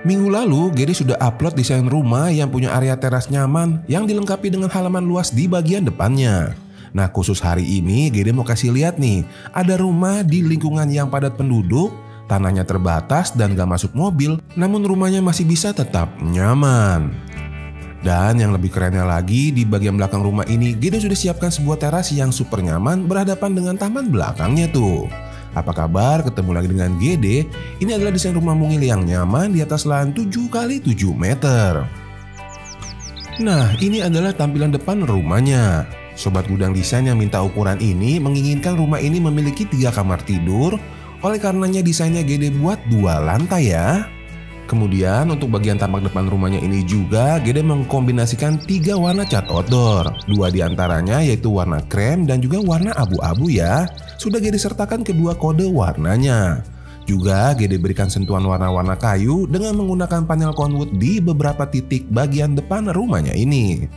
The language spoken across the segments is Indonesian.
Minggu lalu, Gede sudah upload desain rumah yang punya area teras nyaman yang dilengkapi dengan halaman luas di bagian depannya. Nah, khusus hari ini Gede mau kasih lihat nih, ada rumah di lingkungan yang padat penduduk, tanahnya terbatas dan gak masuk mobil, namun rumahnya masih bisa tetap nyaman. Dan yang lebih kerennya lagi, di bagian belakang rumah ini Gede sudah siapkan sebuah teras yang super nyaman berhadapan dengan taman belakangnya tuh. Apa kabar? Ketemu lagi dengan Gede. Ini adalah desain rumah mungil yang nyaman di atas lahan 7x7 meter. Nah, ini adalah tampilan depan rumahnya. Sobat Gudang Desain yang minta ukuran ini menginginkan rumah ini memiliki 3 kamar tidur. Oleh karenanya desainnya Gede buat 2 lantai ya. Kemudian untuk bagian tampak depan rumahnya ini juga Gede mengkombinasikan 3 warna cat outdoor. 2 diantaranya yaitu warna krem dan juga warna abu-abu ya. Sudah Gede sertakan kedua kode warnanya. Juga Gede berikan sentuhan warna-warna kayu dengan menggunakan panel conwood di beberapa titik bagian depan rumahnya ini.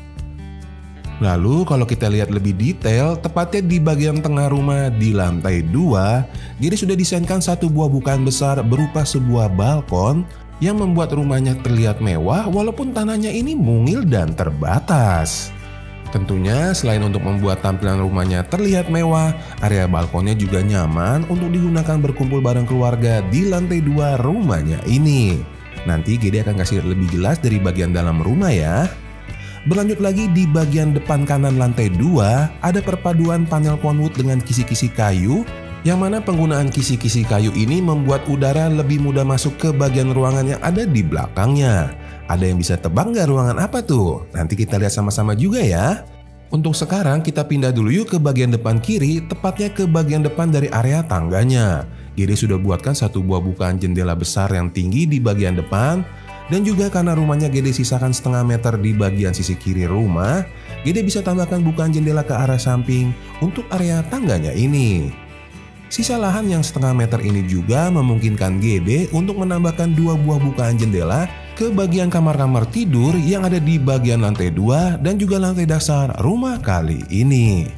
Lalu kalau kita lihat lebih detail, tepatnya di bagian tengah rumah di lantai 2, Gede sudah desainkan satu buah bukaan besar berupa sebuah balkon yang membuat rumahnya terlihat mewah walaupun tanahnya ini mungil dan terbatas. Tentunya selain untuk membuat tampilan rumahnya terlihat mewah, area balkonnya juga nyaman untuk digunakan berkumpul bareng keluarga di lantai 2 rumahnya ini. Nanti Gede akan kasih lebih jelas dari bagian dalam rumah ya. Berlanjut lagi di bagian depan kanan lantai 2, ada perpaduan panel conwood dengan kisi-kisi kayu, yang mana penggunaan kisi-kisi kayu ini membuat udara lebih mudah masuk ke bagian ruangan yang ada di belakangnya. Ada yang bisa tebak nggak ruangan apa tuh? Nanti kita lihat sama-sama juga ya. Untuk sekarang kita pindah dulu yuk ke bagian depan kiri, tepatnya ke bagian depan dari area tangganya. Gede sudah buatkan satu buah bukaan jendela besar yang tinggi di bagian depan. Dan juga karena rumahnya Gede sisakan setengah meter di bagian sisi kiri rumah, Gede bisa tambahkan bukaan jendela ke arah samping untuk area tangganya ini. Sisa lahan yang setengah meter ini juga memungkinkan Gede untuk menambahkan 2 buah bukaan jendela ke bagian kamar-kamar tidur yang ada di bagian lantai 2 dan juga lantai dasar rumah kali ini.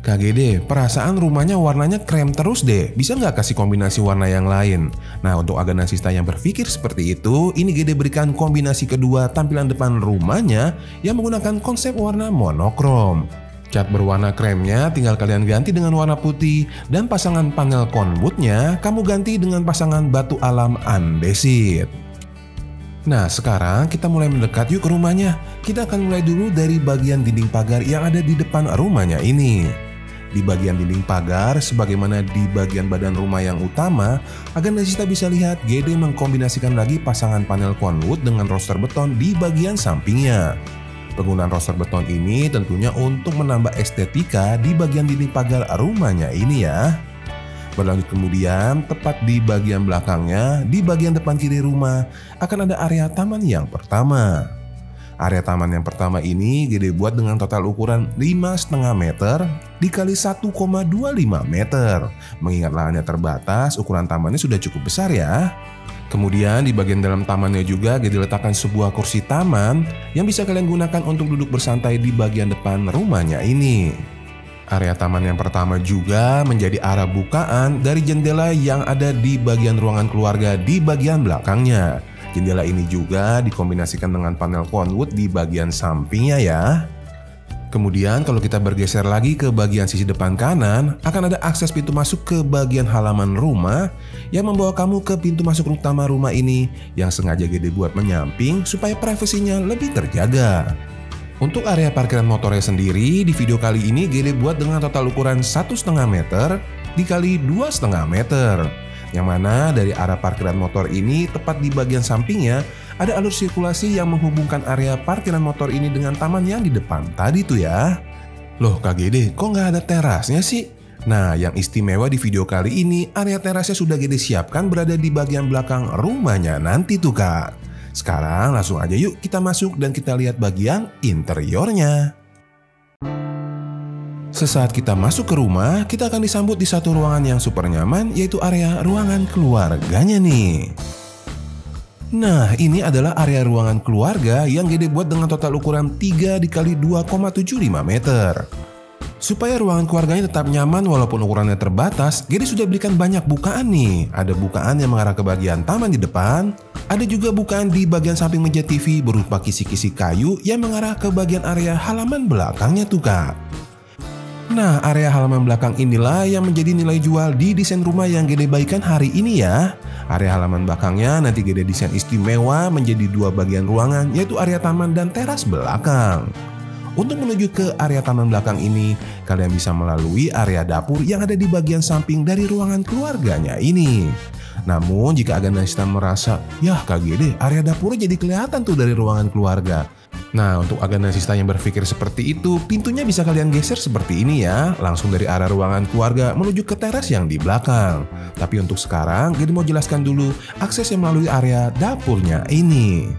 Kak Gede, perasaan rumahnya warnanya krem terus deh, bisa nggak kasih kombinasi warna yang lain? Nah, untuk agnosista yang berpikir seperti itu, ini Gede berikan kombinasi kedua tampilan depan rumahnya yang menggunakan konsep warna monokrom. Cat berwarna kremnya tinggal kalian ganti dengan warna putih, dan pasangan panel conwoodnya kamu ganti dengan pasangan batu alam andesit. Nah, sekarang kita mulai mendekat yuk ke rumahnya. Kita akan mulai dulu dari bagian dinding pagar yang ada di depan rumahnya ini. Di bagian dinding pagar, sebagaimana di bagian badan rumah yang utama, agnosista bisa lihat Gede mengkombinasikan lagi pasangan panel conwood dengan roster beton di bagian sampingnya. Penggunaan roster beton ini tentunya untuk menambah estetika di bagian dinding pagar rumahnya ini ya. Berlanjut kemudian, tepat di bagian belakangnya, di bagian depan kiri rumah, akan ada area taman yang pertama. Area taman yang pertama ini Gede buat dengan total ukuran 5,5 meter dikali 1,25 meter. Mengingat lahannya terbatas, ukuran tamannya sudah cukup besar ya. Kemudian di bagian dalam tamannya juga Gede letakkan sebuah kursi taman yang bisa kalian gunakan untuk duduk bersantai di bagian depan rumahnya ini. Area taman yang pertama juga menjadi arah bukaan dari jendela yang ada di bagian ruangan keluarga di bagian belakangnya. Jendela ini juga dikombinasikan dengan panel conwood di bagian sampingnya ya. Kemudian kalau kita bergeser lagi ke bagian sisi depan kanan, akan ada akses pintu masuk ke bagian halaman rumah yang membawa kamu ke pintu masuk utama rumah ini yang sengaja Gede buat menyamping supaya privasinya lebih terjaga. Untuk area parkiran motornya sendiri, di video kali ini Gede buat dengan total ukuran 1,5 meter dikali 2,5 meter. Yang mana dari arah parkiran motor ini tepat di bagian sampingnya ada alur sirkulasi yang menghubungkan area parkiran motor ini dengan taman yang di depan tadi tuh ya. Loh Kak Gede, kok nggak ada terasnya sih? Nah, yang istimewa di video kali ini, area terasnya sudah Gede siapkan berada di bagian belakang rumahnya nanti tuh Kak. Sekarang langsung aja yuk kita masuk dan kita lihat bagian interiornya. Sesaat kita masuk ke rumah, kita akan disambut di satu ruangan yang super nyaman, yaitu area ruangan keluarganya nih. Nah, ini adalah area ruangan keluarga yang Gede buat dengan total ukuran 3 dikali 2,75 meter. Supaya ruangan keluarganya tetap nyaman walaupun ukurannya terbatas, Gede sudah berikan banyak bukaan nih. Ada bukaan yang mengarah ke bagian taman di depan, Ada juga bukaan di bagian samping meja TV berupa kisi-kisi kayu yang mengarah ke bagian area halaman belakangnya tuh kak. Nah, area halaman belakang inilah yang menjadi nilai jual di desain rumah yang Gede bagikan hari ini ya. Area halaman belakangnya nanti Gede desain istimewa menjadi dua bagian ruangan, yaitu area taman dan teras belakang. Untuk menuju ke area taman belakang ini, kalian bisa melalui area dapur yang ada di bagian samping dari ruangan keluarganya ini. Namun jika Aganasista merasa, yah Kak Gede, area dapurnya jadi kelihatan tuh dari ruangan keluarga. Nah, untuk Aganasista yang berpikir seperti itu, pintunya bisa kalian geser seperti ini ya, langsung dari arah ruangan keluarga menuju ke teras yang di belakang. Tapi untuk sekarang, Gede mau jelaskan dulu akses yang melalui area dapurnya ini.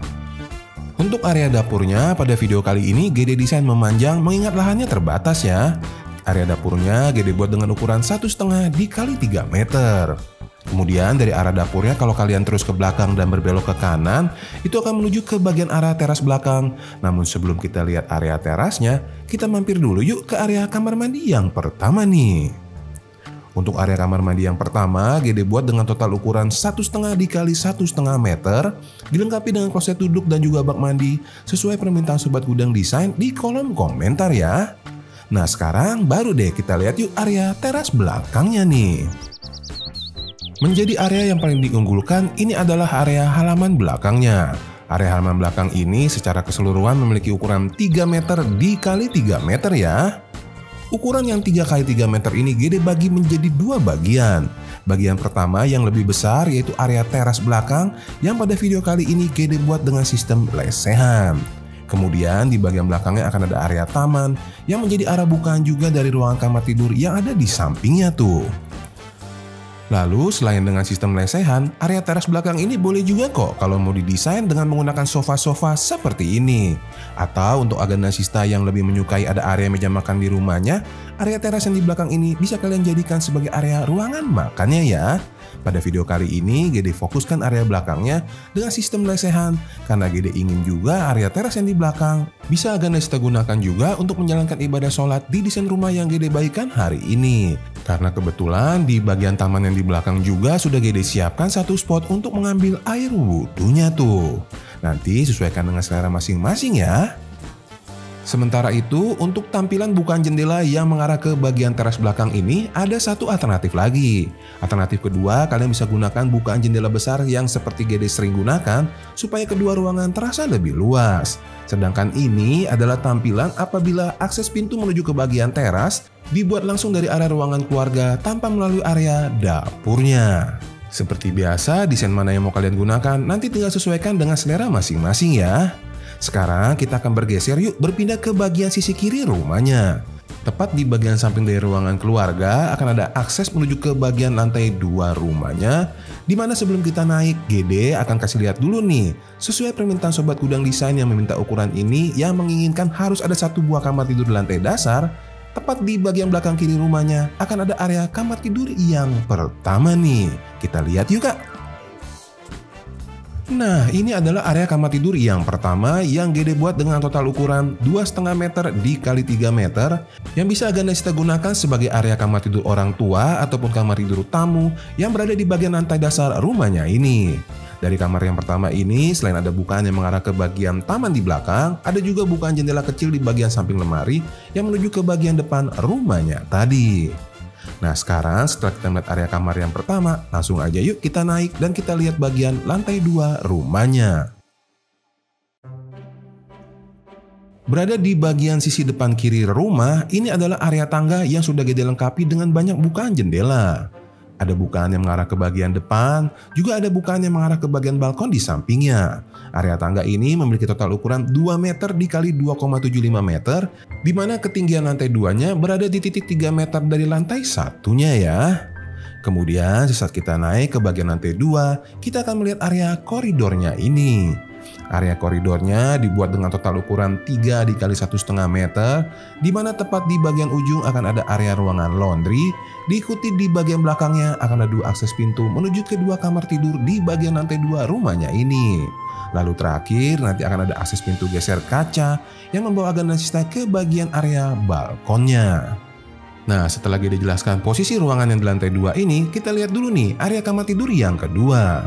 Untuk area dapurnya, pada video kali ini Gede desain memanjang mengingat lahannya terbatas ya. Area dapurnya Gede buat dengan ukuran 1,5 dikali 3 meter. Kemudian dari arah dapurnya kalau kalian terus ke belakang dan berbelok ke kanan, itu akan menuju ke bagian arah teras belakang. Namun sebelum kita lihat area terasnya, kita mampir dulu yuk ke area kamar mandi yang pertama nih. Untuk area kamar mandi yang pertama, Gede buat dengan total ukuran 1,5 dikali 1,5 meter, dilengkapi dengan kloset duduk dan juga bak mandi, sesuai permintaan Sobat Gudang Desain di kolom komentar ya. Nah sekarang baru deh kita lihat yuk area teras belakangnya nih. Menjadi area yang paling diunggulkan, ini adalah area halaman belakangnya. Area halaman belakang ini secara keseluruhan memiliki ukuran 3 meter dikali 3 meter ya. Ukuran yang 3 kali 3 meter ini Gede bagi menjadi dua bagian. Bagian pertama yang lebih besar yaitu area teras belakang yang pada video kali ini Gede buat dengan sistem lesehan. Kemudian di bagian belakangnya akan ada area taman yang menjadi arah bukaan juga dari ruangan kamar tidur yang ada di sampingnya tuh. Lalu selain dengan sistem lesehan, area teras belakang ini boleh juga kok kalau mau didesain dengan menggunakan sofa-sofa seperti ini. Atau untuk Aganasista yang lebih menyukai ada area meja makan di rumahnya, area teras yang di belakang ini bisa kalian jadikan sebagai area ruangan makannya ya. Pada video kali ini Gede fokuskan area belakangnya dengan sistem lesehan karena Gede ingin juga area teras yang di belakang bisa Aganasista gunakan juga untuk menjalankan ibadah sholat di desain rumah yang Gede bagikan hari ini. Karena kebetulan di bagian taman yang di belakang juga sudah Gede siapkan satu spot untuk mengambil air wudhunya tuh. Nanti sesuaikan dengan selera masing-masing ya. Sementara itu, untuk tampilan bukaan jendela yang mengarah ke bagian teras belakang ini ada satu alternatif lagi. Alternatif kedua, kalian bisa gunakan bukaan jendela besar yang seperti Gede sering gunakan supaya kedua ruangan terasa lebih luas. Sedangkan ini adalah tampilan apabila akses pintu menuju ke bagian teras dibuat langsung dari arah ruangan keluarga tanpa melalui area dapurnya. Seperti biasa, desain mana yang mau kalian gunakan nanti tinggal sesuaikan dengan selera masing-masing ya. Sekarang kita akan bergeser yuk berpindah ke bagian sisi kiri rumahnya. Tepat di bagian samping dari ruangan keluarga akan ada akses menuju ke bagian lantai 2 rumahnya. Dimana sebelum kita naik, Gede akan kasih lihat dulu nih. Sesuai permintaan Sobat Gudang Desain yang meminta ukuran ini yang menginginkan harus ada satu buah kamar tidur di lantai dasar. Tepat di bagian belakang kiri rumahnya akan ada area kamar tidur yang pertama nih. Kita lihat yuk kak. Nah, ini adalah area kamar tidur yang pertama yang Gede buat dengan total ukuran 2,5 meter dikali 3 meter yang bisa Aganasista gunakan sebagai area kamar tidur orang tua ataupun kamar tidur tamu yang berada di bagian lantai dasar rumahnya ini. Dari kamar yang pertama ini, selain ada bukaan yang mengarah ke bagian taman di belakang, ada juga bukaan jendela kecil di bagian samping lemari yang menuju ke bagian depan rumahnya tadi. Nah sekarang setelah kita melihat area kamar yang pertama, langsung aja yuk kita naik dan kita lihat bagian lantai 2 rumahnya. Berada di bagian sisi depan kiri rumah, ini adalah area tangga yang sudah Gede lengkapi dengan banyak bukaan jendela. Ada bukaan yang mengarah ke bagian depan, juga ada bukaan yang mengarah ke bagian balkon di sampingnya. Area tangga ini memiliki total ukuran 2 meter dikali 2,75 meter, di mana ketinggian lantai 2-nya berada di titik 3 meter dari lantai satunya ya. Kemudian sesaat kita naik ke bagian lantai 2, kita akan melihat area koridornya ini. Area koridornya dibuat dengan total ukuran 3 dikali 1,5 meter, di mana tepat di bagian ujung akan ada area ruangan laundry, diikuti di bagian belakangnya akan ada 2 akses pintu menuju ke 2 kamar tidur di bagian lantai 2 rumahnya ini. Lalu terakhir nanti akan ada akses pintu geser kaca yang membawa Aganasista ke bagian area balkonnya. Nah setelah Gede jelaskan posisi ruangan yang di lantai 2 ini, kita lihat dulu nih area kamar tidur yang kedua.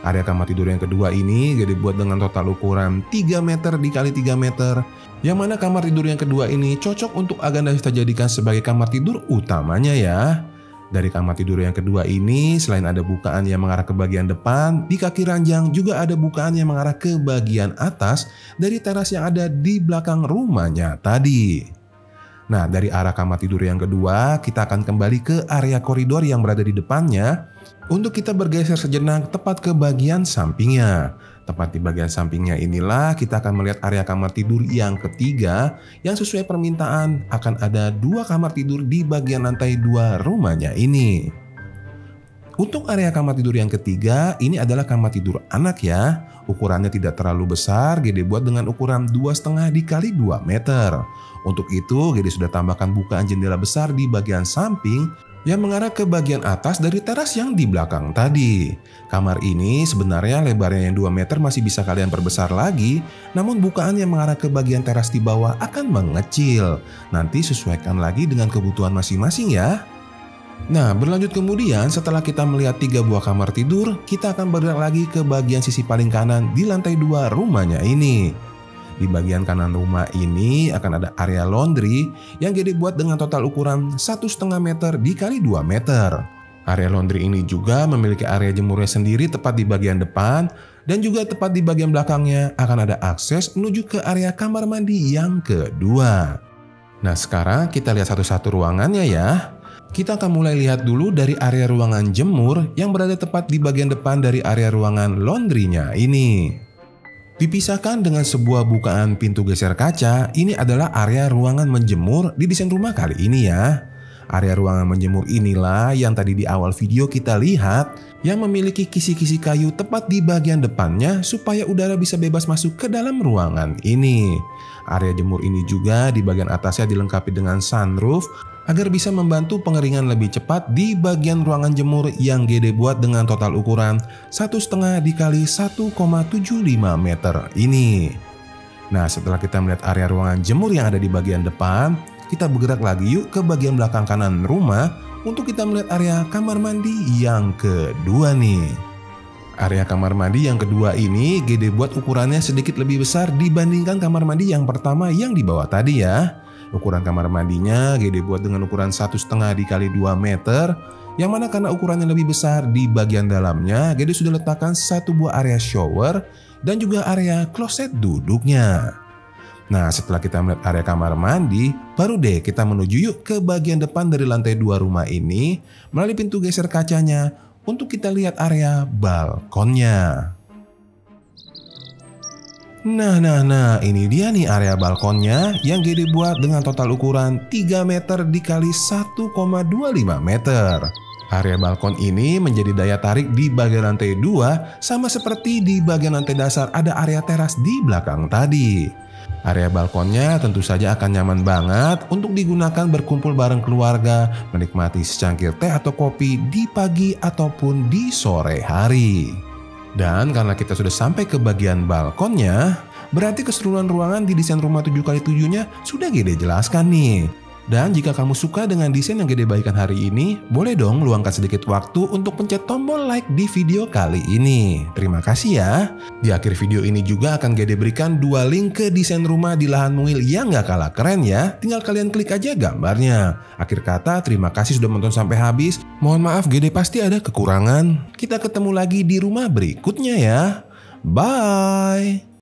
Area kamar tidur yang kedua ini Gede buat dengan total ukuran 3 meter dikali 3 meter. Yang mana kamar tidur yang kedua ini cocok untuk Aganda kita jadikan sebagai kamar tidur utamanya ya. Dari kamar tidur yang kedua ini selain ada bukaan yang mengarah ke bagian depan, di kaki ranjang juga ada bukaan yang mengarah ke bagian atas dari teras yang ada di belakang rumahnya tadi. Nah, dari arah kamar tidur yang kedua, kita akan kembali ke area koridor yang berada di depannya untuk kita bergeser sejenak tepat ke bagian sampingnya. Tepat di bagian sampingnya inilah kita akan melihat area kamar tidur yang ketiga yang sesuai permintaan akan ada 2 kamar tidur di bagian lantai 2 rumahnya ini. Untuk area kamar tidur yang ketiga ini adalah kamar tidur anak ya. Ukurannya tidak terlalu besar, Gede buat dengan ukuran 2,5 dikali 2 meter. Untuk itu Gede sudah tambahkan bukaan jendela besar di bagian samping yang mengarah ke bagian atas dari teras yang di belakang tadi. Kamar ini sebenarnya lebarnya yang 2 meter masih bisa kalian perbesar lagi, namun bukaan yang mengarah ke bagian teras di bawah akan mengecil. Nanti sesuaikan lagi dengan kebutuhan masing-masing ya. Nah, berlanjut kemudian setelah kita melihat 3 buah kamar tidur, kita akan bergerak lagi ke bagian sisi paling kanan di lantai 2 rumahnya ini. Di bagian kanan rumah ini akan ada area laundry yang Gede buat dengan total ukuran 1,5 meter dikali 2 meter. Area laundry ini juga memiliki area jemurnya sendiri tepat di bagian depan dan juga tepat di bagian belakangnya akan ada akses menuju ke area kamar mandi yang kedua. Nah, sekarang kita lihat satu-satu ruangannya ya. Kita akan mulai lihat dulu dari area ruangan jemur yang berada tepat di bagian depan dari area ruangan laundry-nya ini. Dipisahkan dengan sebuah bukaan pintu geser kaca, ini adalah area ruangan menjemur di desain rumah kali ini ya. Area ruangan menjemur inilah yang tadi di awal video kita lihat yang memiliki kisi-kisi kayu tepat di bagian depannya supaya udara bisa bebas masuk ke dalam ruangan ini. Area jemur ini juga di bagian atasnya dilengkapi dengan sunroof agar bisa membantu pengeringan lebih cepat di bagian ruangan jemur yang Gede buat dengan total ukuran 1,5 dikali 1,75 meter ini. Nah, setelah kita melihat area ruangan jemur yang ada di bagian depan, kita bergerak lagi yuk ke bagian belakang kanan rumah untuk kita melihat area kamar mandi yang kedua nih. Area kamar mandi yang kedua ini Gede buat ukurannya sedikit lebih besar dibandingkan kamar mandi yang pertama yang di bawah tadi ya. Ukuran kamar mandinya Gede buat dengan ukuran 1,5 dikali 2 meter, yang mana karena ukurannya lebih besar di bagian dalamnya Gede sudah letakkan 1 buah area shower dan juga area kloset duduknya. Nah, setelah kita melihat area kamar mandi, baru deh kita menuju yuk ke bagian depan dari lantai 2 rumah ini melalui pintu geser kacanya untuk kita lihat area balkonnya. Nah, ini dia nih area balkonnya yang Gede buat dengan total ukuran 3 meter dikali 1,25 meter. Area balkon ini menjadi daya tarik di bagian lantai 2 sama seperti di bagian lantai dasar ada area teras di belakang tadi. Area balkonnya tentu saja akan nyaman banget untuk digunakan berkumpul bareng keluarga, menikmati secangkir teh atau kopi di pagi ataupun di sore hari. Dan karena kita sudah sampai ke bagian balkonnya, berarti keseluruhan ruangan di desain rumah 7x7-nya sudah Gede jelaskan nih. Dan jika kamu suka dengan desain yang Gede bagikan hari ini, boleh dong luangkan sedikit waktu untuk pencet tombol like di video kali ini. Terima kasih ya. Di akhir video ini juga akan Gede berikan 2 link ke desain rumah di lahan mungil yang gak kalah keren ya. Tinggal kalian klik aja gambarnya. Akhir kata, terima kasih sudah menonton sampai habis. Mohon maaf Gede pasti ada kekurangan. Kita ketemu lagi di rumah berikutnya ya. Bye.